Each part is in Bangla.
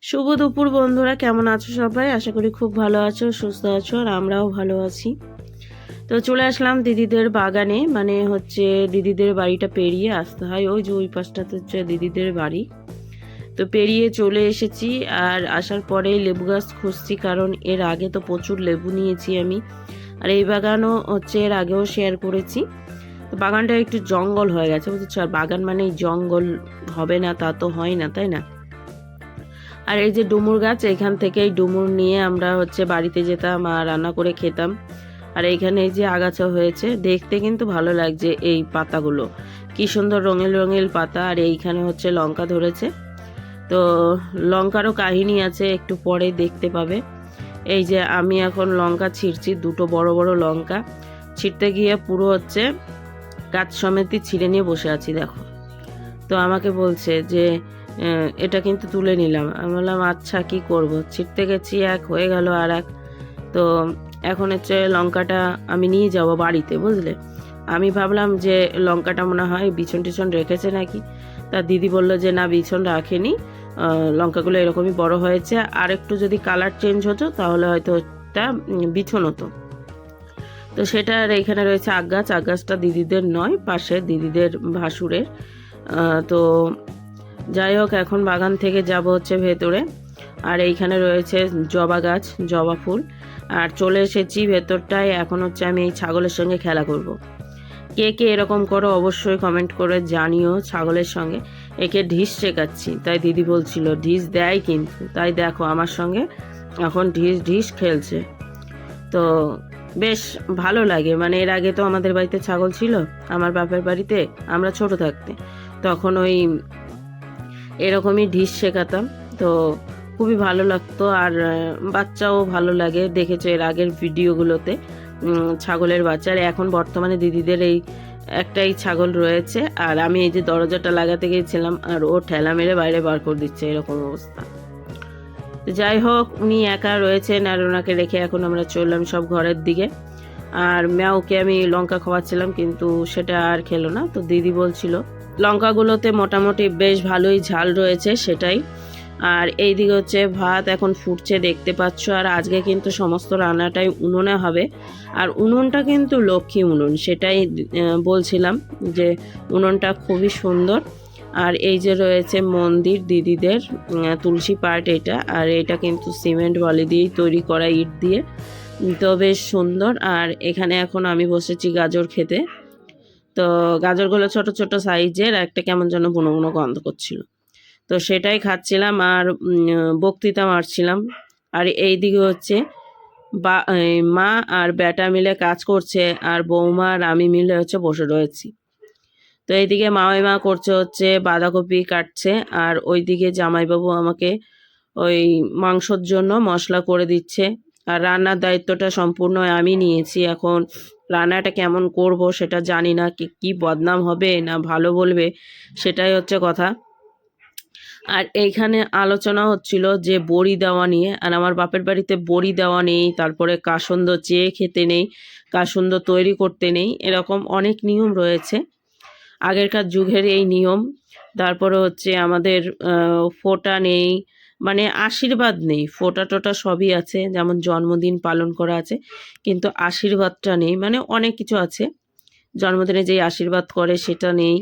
শুভ দুপুর বন্ধুরা, কেমন আছো সবাই? আশা করি খুব ভালো আছো, সুস্থ আছো, আর আমরাও ভালো আছি। তো চলে আসলাম দিদিদের বাগানে, মানে হচ্ছে দিদিদের বাড়িটা পেরিয়ে আসতে হয়, ওই যে ওই পাশটাতে হচ্ছে দিদিদের বাড়ি। তো পেরিয়ে চলে এসেছি, আর আসার পরেই লেবু গাছ খুঁজছি, কারণ এর আগে তো প্রচুর লেবু নিয়েছি আমি। আর এই বাগানও হচ্ছে এর আগেও শেয়ার করেছি। তো বাগানটা একটু জঙ্গল হয়ে গেছে, বুঝেছো? আর বাগান মানেই জঙ্গল হবে না তা তো হয় না, তাই না? আর এই যে ডুমুর গাছ, এখান থেকেই ডুমুর নিয়ে আমরা হচ্ছে বাড়িতে যেতাম আর রান্না করে খেতাম। আর এইখানে এই যে আগাছা হয়েছে, দেখতে কিন্তু ভালো লাগছে এই পাতাগুলো, কি সুন্দর রঙিল রঙিল পাতা। আর এইখানে হচ্ছে লঙ্কা ধরেছে, তো লঙ্কারও কাহিনী আছে, একটু পরে দেখতে পাবে। এই যে আমি এখন লঙ্কা ছিঁড়ছি, দুটো বড় বড় লঙ্কা ছিঁড়তে গিয়ে পুরো হচ্ছে গাছ সমেতই ছিঁড়ে নিয়ে বসে আছি, দেখো। তো আমাকে বলছে যে এটা কিন্তু তুলে নিলাম। আমি বললাম আচ্ছা, কি করব, ছিটতে গেছি এক, হয়ে গেল আর এক। তো এখন হচ্ছে লঙ্কাটা আমি নিয়ে যাব বাড়িতে, বুঝলে। আমি ভাবলাম যে লঙ্কাটা মনে হয় বিছন টিছন রেখেছে নাকি। তা দিদি বলল যে না, বিছন রাখেনি, লঙ্কাগুলো এরকমই বড় হয়েছে, আর একটু যদি কালার চেঞ্জ হতো তাহলে হয়তো এটা বিছন হতো। তো সেটার এইখানে রয়েছে আগ গাছ, আগ গাছটা দিদিদের নয়, পাশে দিদিদের ভাসুরের। তো যাই হোক, এখন বাগান থেকে যাব হচ্ছে ভেতরে। আর এইখানে রয়েছে জবা গাছ, জবা ফুল। আর চলে এসেছি ভেতরটায়, এখন হচ্ছে আমি এই ছাগলের সঙ্গে খেলা করব। কে কে এরকম করো অবশ্যই কমেন্ট করে জানিও। ছাগলের সঙ্গে একে ঢিস শেখাচ্ছি, তাই দিদি বলছিল ঢিস দেয় কিন্তু, তাই দেখো আমার সঙ্গে এখন ঢিস ঢিস খেলছে। তো বেশ ভালো লাগে, মানে এর আগে তো আমাদের বাড়িতে ছাগল ছিল, আমার বাপের বাড়িতে, আমরা ছোট থাকতে, তখন ওই এরকমই ঢিস শেখাতাম। তো খুবই ভালো লাগতো, আর বাচ্চাও ভালো লাগে, দেখেছো এর আগের ভিডিওগুলোতে ছাগলের বাচ্চা। আর এখন বর্তমানে দিদিদের এই একটাই ছাগল রয়েছে, আর আমি এই যে দরজাটা লাগাতে গিয়েছিলাম আর ও ঠেলা মেরে বাইরে বার করে দিচ্ছে, এরকম অবস্থা। যাই হোক, উনি একা রয়েছেন, আর ওনাকে রেখে এখন আমরা চললাম সব ঘরের দিকে। আর ম্যাওকে আমি লঙ্কা খাওয়াচ্ছিলাম, কিন্তু সেটা আর খেলো না। তো দিদি বলছিল লঙ্কাগুলোতে মোটামুটি বেশ ভালোই ঝাল রয়েছে, সেটাই। আর এইদিকে হচ্ছে ভাত এখন ফুটছে, দেখতে পাচ্ছ। আর আজকে কিন্তু সমস্ত রান্নাটাই উনুনে হবে, আর উনুনটা কিন্তু লক্ষ্মী উনুন, সেটাই বলছিলাম যে উনুনটা খুবই সুন্দর। আর এই যে রয়েছে মন্দির দিদিদের, তুলসী পাট এটা, আর এটা কিন্তু সিমেন্ট বালি দিয়েই তৈরি করা, ইট দিয়ে। তো বেশ সুন্দর। আর এখানে এখন আমি বসেছি গাজর খেতে। তো গাজরগুলো ছোট ছোট সাইজের, একটা কেমন যেন বুনো বুনো গন্ধ করছিল, তো সেটাই খাচ্ছিলাম আর বক্তৃতা মারছিলাম। আর এইদিকে হচ্ছে মা আর বেটা মিলে কাজ করছে, আর বৌমা আর আমি মিলে হচ্ছে বসে রয়েছি। তো এইদিকে মা করছে হচ্ছে বাঁধাকপি কাটছে, আর ওইদিকে জামাইবাবু আমাকে ওই মাংসর জন্য মশলা করে দিচ্ছে। আর রান্নার দায়িত্বটা সম্পূর্ণ আমি নিয়েছি। এখন রান্নাটা কেমন করব সেটা জানি না, কি বদনাম হবে না ভালো বলবে, সেটাই হচ্ছে কথা। আর এইখানে আলোচনা হচ্ছিল যে বড়ি দেওয়া নিয়ে, আর আমার বাপের বাড়িতে বড়ি দেওয়া নেই, তারপরে কাসন্দ চেয়ে খেতে নেই, কাসন্দ তৈরি করতে নেই, এরকম অনেক নিয়ম রয়েছে, আগেরকার যুগের এই নিয়ম। তারপরে হচ্ছে আমাদের ফোঁটা নেই, মানে আশীর্বাদ নেই, ফোঁটা টোটা সবই আছে, যেমন জন্মদিন পালন করা আছে, কিন্তু আশীর্বাদটা নেই, মানে অনেক কিছু আছে। জন্মদিনে যেই আশীর্বাদ করে সেটা নেই।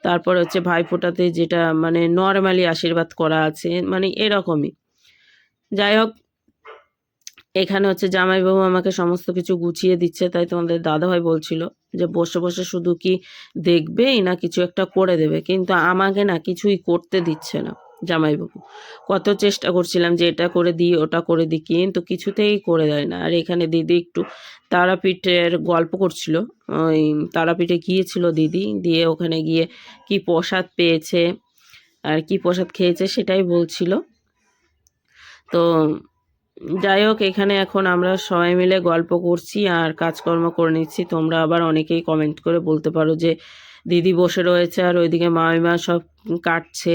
তারপর হচ্ছে ভাইফোঁটাতে যেটা মানে নর্মালি আশীর্বাদ করা আছে, মানে এরকমই। যাই হোক, এখানে হচ্ছে জামাইবাবু আমাকে সমস্ত কিছু গুছিয়ে দিচ্ছে, তাই তোমাদের দাদাভাই বলছিল যে বসে বসে শুধু কি দেখবেই না কিছু একটা করে দেবে, কিন্তু আমাকে না কিছুই করতে দিচ্ছে না জামাইবাবু। কত চেষ্টা করছিলাম যে এটা করে দিই ওটা করে দিই, কিন্তু কিছুতেই করে দেয় না। আর এখানে দিদি একটু তারাপীঠের গল্প করছিল, ওই তারাপীঠে গিয়েছিল দিদি, দিয়ে ওখানে গিয়ে কি প্রসাদ পেয়েছে আর কি প্রসাদ খেয়েছে সেটাই বলছিল। তো যাই হোক, এখানে এখন আমরা সবাই মিলে গল্প করছি আর কাজকর্ম করে নিচ্ছি। তোমরা আবার অনেকেই কমেন্ট করে বলতে পারো যে দিদি বসে রয়েছে আর ওইদিকে মামিমা সব কাটছে।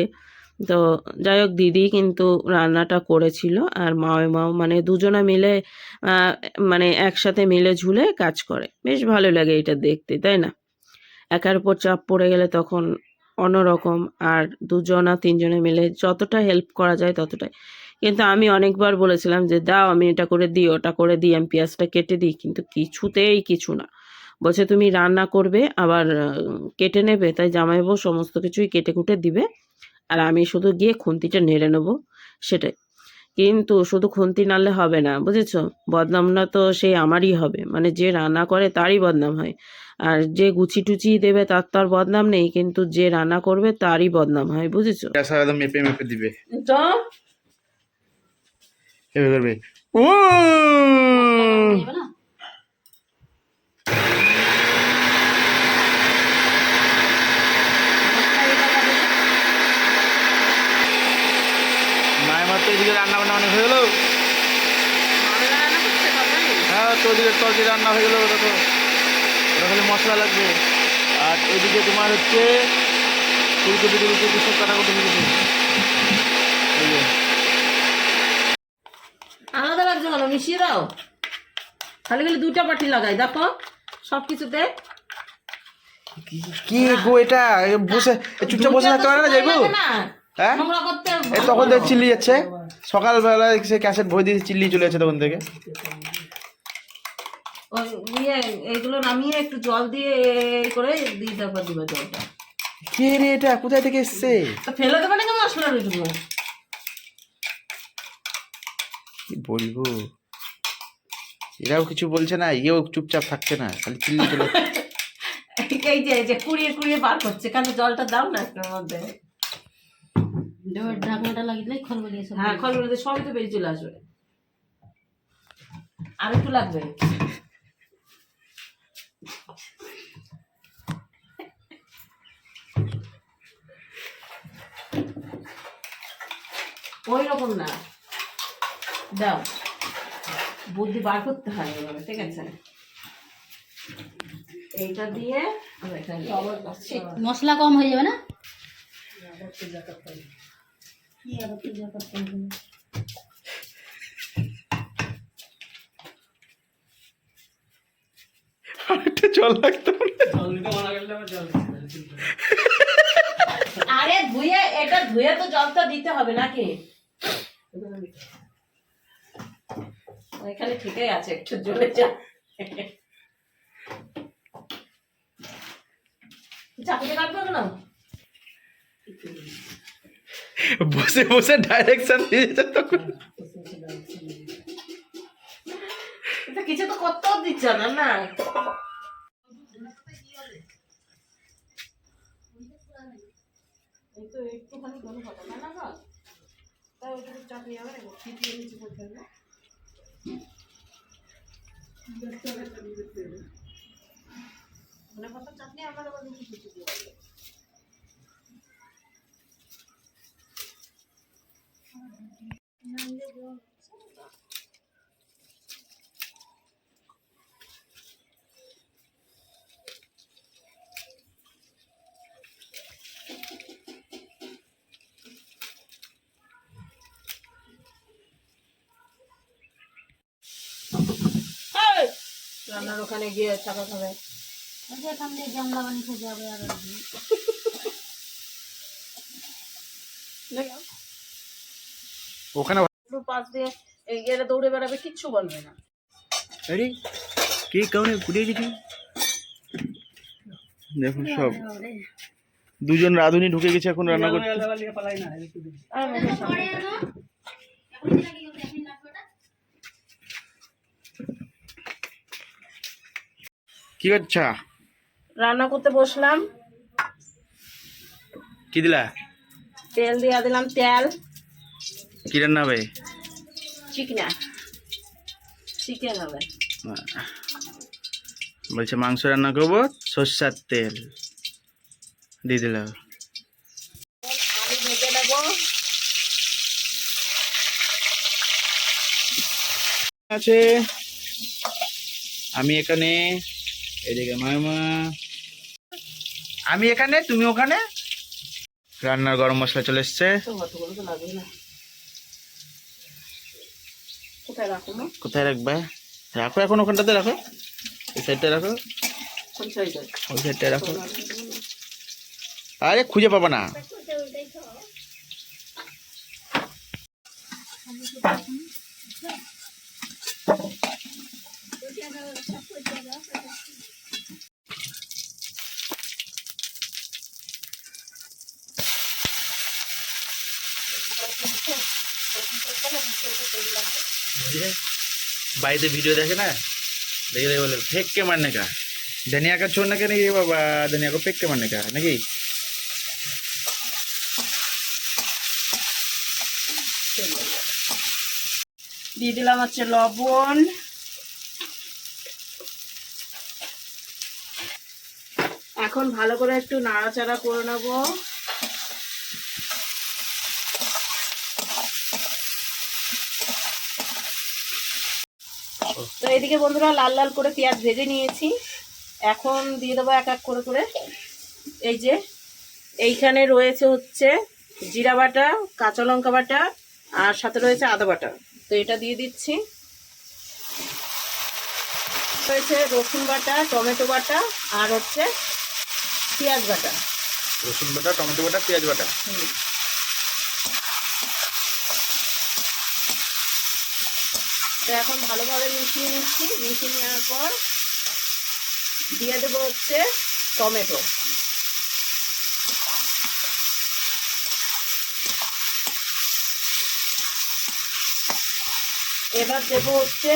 তো যাই হোক, দিদি কিন্তু রান্নাটা করেছিল, আর মামিমাও মানে দুজনে মিলে মানে একসাথে মিলে ঝুলে কাজ করে, বেশ ভালো লাগে এটা দেখতে, তাই না? একার উপর চাপ পড়ে গেলে তখন অন্যরকম। আর 2 জনা 3 জনে মিলে যতটা হেল্প করা যায় ততটাই। কিন্তু আমি অনেকবার বলেছিলাম যে, "দাও আমি এটা করে দিই, ওটা করে দিই, আমি পেঁয়াজটা কেটে দিই।" কিন্তু কিছুতেই কিছু না। বলছে, "তুমি রান্না করবে আবার কেটে নেবে।" তাই জামাইবাবু সমস্ত কিছুই কেটে-কুটে দিবে। আর আমি শুধু গিয়ে খুন্তিটা নেড়ে নেবো, সেটাই। কিন্তু শুধু খুন্তি নাড়লে হবে না, বুঝেছো? বদনামটা তো সেই আমারই হবে। মানে যে রান্না করে তারই বদনাম হয়। আর যে গুছি-টুচি দেবে তার তো আর বদনাম নেই, কিন্তু যে রান্না করবে তারই বদনাম হয়, বুঝেছো? একদম মেপে মেপে দিবে, তো এভাবে করবে। ও মায়ের মাত্র এদিকে রান্না বান্না অনেক হয়ে গেল। হ্যাঁ, তো ওদিকে তরকারি রান্না হয়ে গেলো, ওটা তো ওটা খালি মশলা লাগবে। আর ওইদিকে তোমার হচ্ছে ফুলকপি টুলকপি সব কাটাকুটি হয়ে গেছে। এই যে আলাদা লাগছে কেন? মিশিয়ে দাও। খালি খালি 2টা বাটি লাগাই, দেখো সব কিছুতে। কি গো এটা বসে চুপচাপ বসে থাকতে পারে না যাইবো? হ্যাঁ, এই তখন থেকে চিল্লি যাচ্ছে। সকালবেলা সে ক্যাসেট ভরে দিয়ে চিল্লি চলে যাচ্ছে তখন থেকে। এইগুলো নামিয়ে একটু জল দিয়ে করে দিয়ে তারপর দিবে জলটা। কে রে এটা, কোথায় থেকে এসছে? তো ফেলে দেবে না কেন মশলার ওইটুকু? কি বলবো, এরাও কিছু বলছে না, ইয়েও চুপচাপ থাকছে না, খালি চিল্লি চলে। এই যে কুড়িয়ে কুড়িয়ে বার করছে, কেন জলটা দাও না একটার মধ্যে। ঢাকনাটা লাগিয়ে খলবলি হ্যাঁ, খলবলে সবই তো বেরিয়ে চলে আসবে। আর একটু লাগবে। ওই রকম না, দাও, বুদ্ধি বার করতে হয় এভাবে, ঠিক আছে? এইটা দিয়ে মশলা কম হয়ে যাবে না? আরেকটা জল লাগতো। আরে ধুয়ে, এটা ধুয়ে তো জলটা দিতে হবে নাকি? এখানে ঠিকই আছে, একটু জলে যা। চাকুতে কাটবো না, বসে বসে ডাইরেকশন দিয়েছে তখন। কিছু তো করতেও দিচ্ছে না। না এই তো একটুখানি গরম হবে না, না তাই ওইটুকু চাপিয়ে যাবে, ছিটিয়ে নিচে পড়তে হবে। মানে কত চাটনি আমার আবার নিচে ছিটিয়ে দেবে। রান্নার ওখানে গিয়ে চাপা খাবে। এখান দিয়ে জানলা বানিয়ে যাবে। আর ওখানে পাশ দিয়ে এরা দৌড়ে বেড়াবে, কিচ্ছু বলবে না। আরে কে কাউনে ঘুরিয়ে দিবি। দেখুন সব দুজন রাঁধুনি ঢুকে গেছে এখন রান্না করতে। কি করছা? রান্না করতে বসলাম। কি দিলা? তেল দিয়ে দিলাম, তেল। কি রান্না হবে? চিকেন হবে। বলছে মাংস রান্না করবো, সর্ষার তেল দিয়ে দিলাম। আমি ভেজে নেবো। আছে আমি এখানে, এদিকে মামা, আমি এখানে, তুমি ওখানে। রান্নার গরম মশলা চলে এসছে। কোথায় রাখবে? রাখো এখন, ওখানটাতে রাখো, এই সাইডটা রাখো, ওই সাইডটা রাখো। আরে খুঁজে পাবা না। बाई वीडियो देखे ना, देखे बोले फेंक के मारने का, धनिया का छोड़ने का नहीं बाबा, धनिया को फेंक के मारने का नाकि। দিয়ে দিলাম হচ্ছে লবণ, এখন ভালো করে একটু নাড়াচাড়া করে নেব। তো এদিকে বন্ধুরা লাল লাল করে পেঁয়াজ ভেজে নিয়েছি, এখন দিয়ে দেবো এক এক করে করে। এই যে এইখানে রয়েছে হচ্ছে জিরা বাটা, কাঁচা লঙ্কা বাটা, আর সাথে রয়েছে আদা বাটা। তো এটা দিয়ে দিচ্ছি। রয়েছে রসুন বাটা, টমেটো বাটা, আর হচ্ছে পেঁয়াজ বাটা। রসুন বাটা, টমেটো বাটা, পেঁয়াজ বাটা। তো এখন ভালোভাবে মিশিয়ে নিচ্ছি। মিশিয়ে নেওয়ার পর দিয়ে দেবো হচ্ছে টমেটো। এবার দেবো হচ্ছে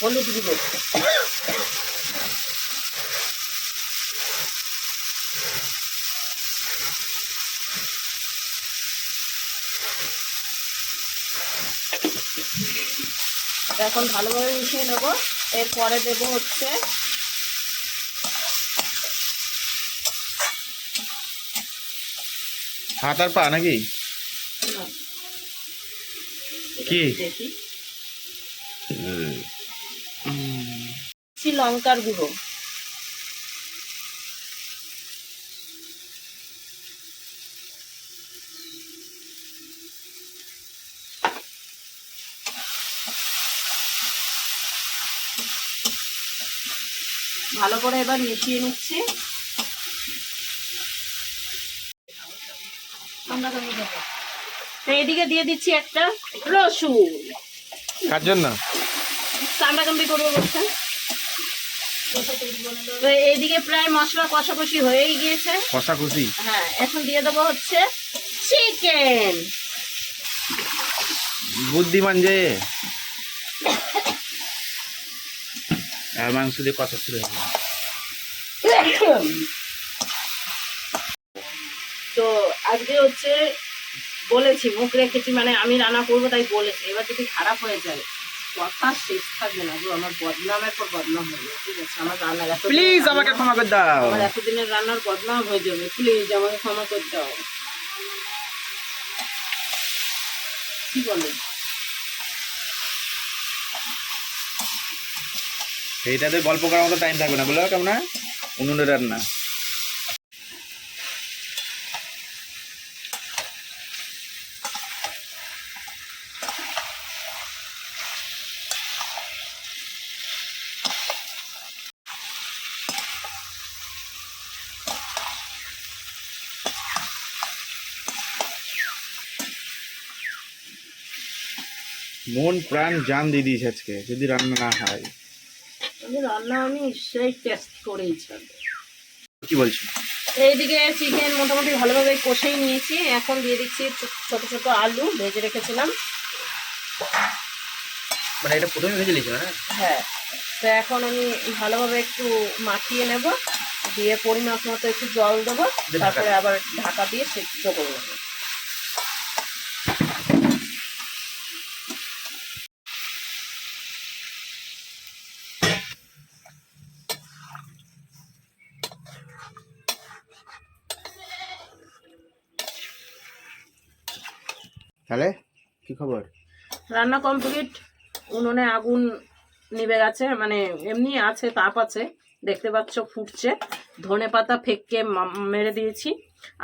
হলুদ গুঁড়ো। এখন ভালোভাবে মিশিয়ে নেব। এরপরে দেবো হচ্ছে হাত আর পা নাকি কি দেখি লঙ্কার গুঁড়ো। ভালো করে এবার মিশিয়ে নিচ্ছি। তো এদিকে দিয়ে দিচ্ছি একটা রসুন। কার জন্য? কামড়াকামড়ি করবো বলছেন। তো এইদিকে প্রায় মশলা কষাকষি হয়েই গিয়েছে। কষাকষি? হ্যাঁ, এখন দিয়ে দেবো হচ্ছে চিকেন। বুদ্ধিমান যে মাংস দিয়ে কষা শুরু হয়ে গেল। তো আজকে হচ্ছে বলেছি, মুখ রেখেছি, মানে আমি রান্না করবো তাই বলেছি। এবার যদি খারাপ হয়ে যায় কথা শেষ থাকবে না, আমার বদনামের পর বদনাম হয়ে যাবে। ঠিক আছে, আমার রান্নার প্লিজ আমাকে ক্ষমা করে দাও। আমার এতদিনের রান্নার বদনাম হয়ে যাবে। প্লিজ আমাকে ক্ষমা করে দাও। কি বলে? এইটাতে গল্প করার মতো টাইম থাকবে না, বলো কেমন না? উনুনের রান্না। মন প্রাণ জান দিয়ে দিয়েছে আজকে, যদি রান্না না হয়। রান্না আমি সেই টেস্ট করেইছি। কি বলছো? এইদিকে চিকেন মোটামুটি ভালোভাবে কষেই নিয়েছি। এখন দিয়ে দিচ্ছি ছোট ছোট আলু ভেজে রেখেছিলাম। মানে এটা প্রথমে ভেজে নিয়েছো না? হ্যাঁ। তো এখন আমি ভালোভাবে একটু মাখিয়ে নেব, দিয়ে পরিমাপ মতো একটু জল দেবো, তারপরে আবার ঢাকা দিয়ে সেদ্ধ করে নেবো। তাহলে কি খবর? রান্না কমপ্লিট। উনুনে আগুন নিভে গেছে, মানে এমনি আছে, তাপ আছে, দেখতে পাচ্ছ ফুটছে। ধনে পাতা ফেঁকে মেরে দিয়েছি,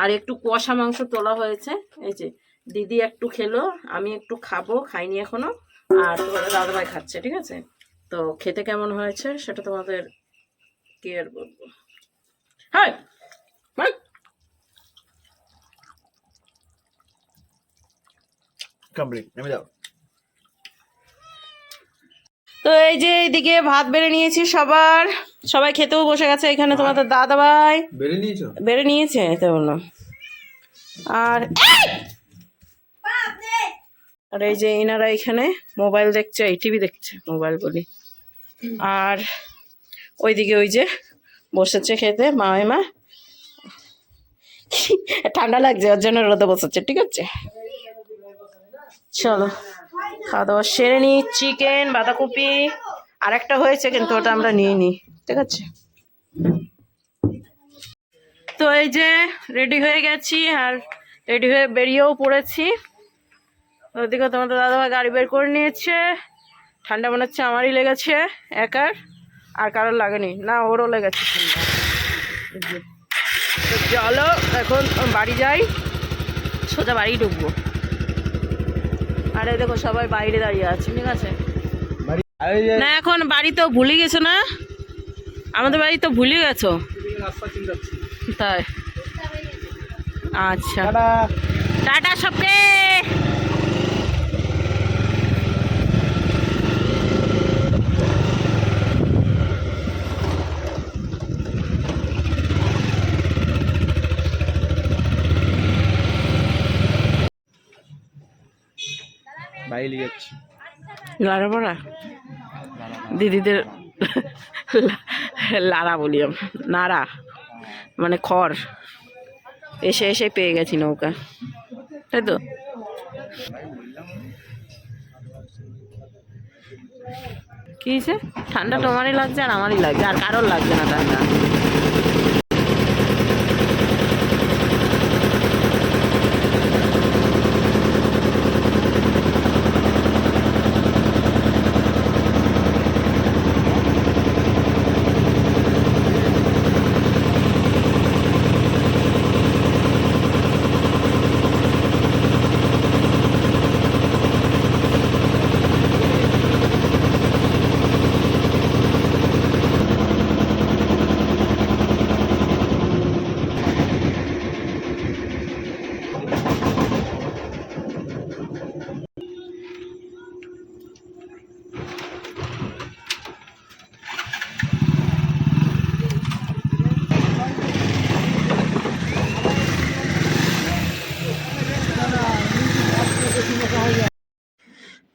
আর একটু কষা মাংস তোলা হয়েছে। এই যে দিদি একটু খেলো, আমি একটু খাবো, খাইনি এখনো, আর তোমাদের দাদাভাই খাচ্ছে। ঠিক আছে, তো খেতে কেমন হয়েছে সেটা তোমাদের কি আর বলবো। হ্যাঁ, কমপ্লিট, নেমে যাও। তো এই যে এইদিকে ভাত বেড়ে নিয়েছি সবাই খেতেও বসে গেছে। এখানে তোমাদের দাদা ভাই বেড়ে নিয়েছো? বেড়ে নিয়েছে তো বললাম। আর আর এই যে এনারা এখানে মোবাইল দেখছে, এই টিভি দেখছে, মোবাইল বলি। আর ওইদিকে ওই যে বসেছে খেতে মা। ঠান্ডা লাগছে ওর জন্য রোদে বসেছে, ঠিক আছে। চলো খাওয়া দাওয়া সেরে নিই। চিকেন, বাঁধাকপি আর একটা হয়েছে কিন্তু ওটা আমরা নিয়ে নিই, ঠিক আছে। তো এই যে রেডি হয়ে গেছি আর রেডি হয়ে বেরিয়েও পড়েছি। ওদিকে তোমাদের দাদাভাই গাড়ি বের করে নিয়েছে। ঠান্ডা মনে হচ্ছে আমারই লেগেছে একার, আর কারোর লাগেনি, না ওরও লেগেছে ঠান্ডা। তো চলো এখন বাড়ি যাই, সোজা বাড়ি ঢুকবো। আর এই দেখো সবাই বাইরে দাঁড়িয়ে আছে, ঠিক আছে। না এখন বাড়ি তো ভুলে গেছো না, আমাদের বাড়ি তো ভুলে গেছো তাই। আচ্ছা টাটা সবকে। বাইরে নিয়ে যাচ্ছি। লাড়াপড়া দিদিদের লাড়া বলি আমরা, নাড়া মানে খড়। এসে পেয়ে গেছি নৌকা, তাই তো। কি হয়েছে? ঠান্ডা তোমারই লাগছে আর আমারই লাগছে, আর কারোর লাগছে না ঠান্ডা।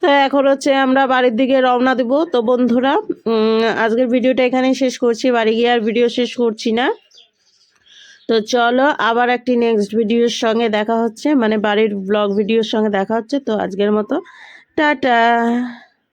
তো এখন হচ্ছে আমরা বাড়ির দিকে রওনা দেবো। তো বন্ধুরা আজকের ভিডিওটা এখানেই শেষ করছি, বাড়ি গিয়ে আর ভিডিও শেষ করছি না। তো চলো আবার একটি নেক্সট ভিডিওর সঙ্গে দেখা হচ্ছে, মানে বাড়ির ব্লগ ভিডিওর সঙ্গে দেখা হচ্ছে। তো আজকের মতো টাটা।